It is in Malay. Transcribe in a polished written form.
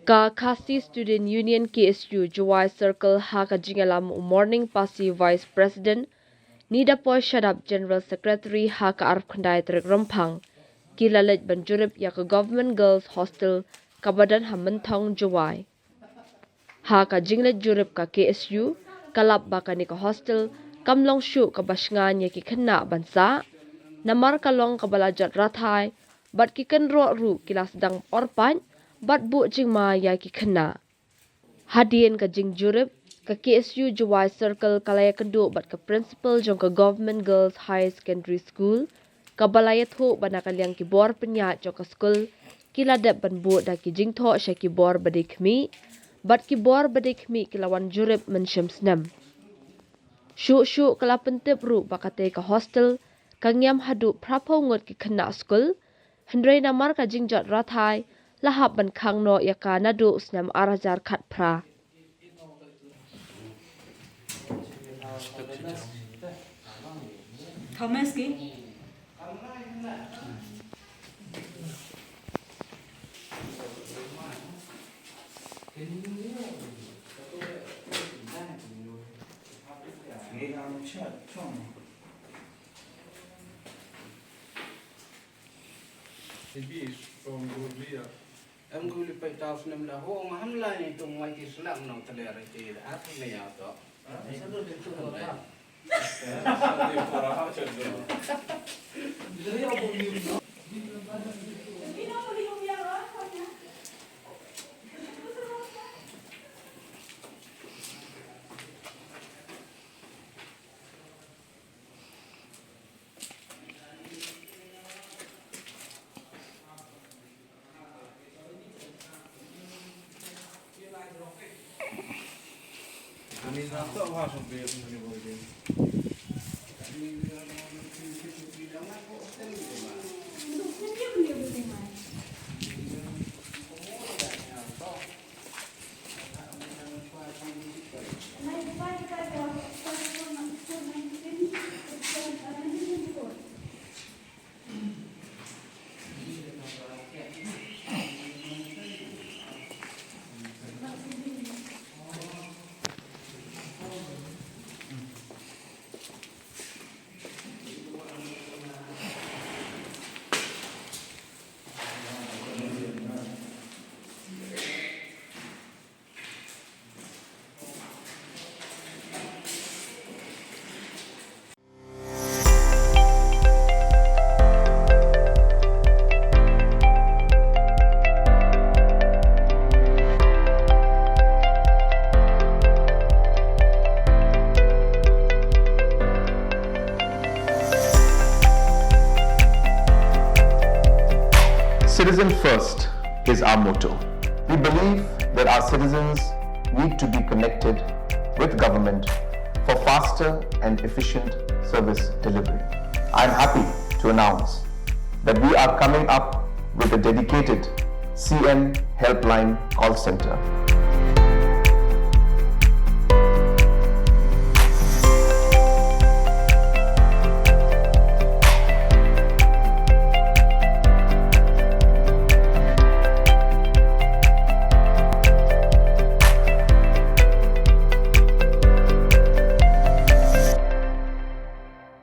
Ka Khasi Student Union KSU Jowai Circle ha ka jingalam morning pasi Vice President Nida Poy Shadab General Secretary ha ka arf khandai trek rampang kilalet banjurip ya ka Govt Girls Hostel kabadan hamantong Jowai ha ka jinglet jurip ka KSU kalap baka ni ka hostel kamlong shu ka basngan ya ki khanna bansa namar kalong ka balajat rathai bat ki kenro ru kilas dang orpat bat bu jing ma ya ki khanna hadien ka jing jurip ka KSU Jowai Circle kalaya kendu bat ka principal jong ka Govt Girls High Secondary School ka balaya thu bana kalyang ki bor penya jong ka school kiladep ban bu da ki jing tho sha ki bor bade khmi bat ki bor bade khmi kilawan jurip mensham snam shu kala pentep ru bakate ka hostel kangyam hadu prapo ngot ki khanna school hendrei namar ka jingjat rathai lahap ban khangno yaka nadu snam arajar khat phra Thomas ki from Govt. Em guli pa itaw sa namla ho ang hamla ni itong may kislam ng talera iti at may ato. Salo dito na. Salo para ha siya do. Dili ako ni. Kami na to ha so be ni boy. Citizen first is our motto. We believe that our citizens need to be connected with government for faster and efficient service delivery. I am happy to announce that we are coming up with a dedicated CM helpline call center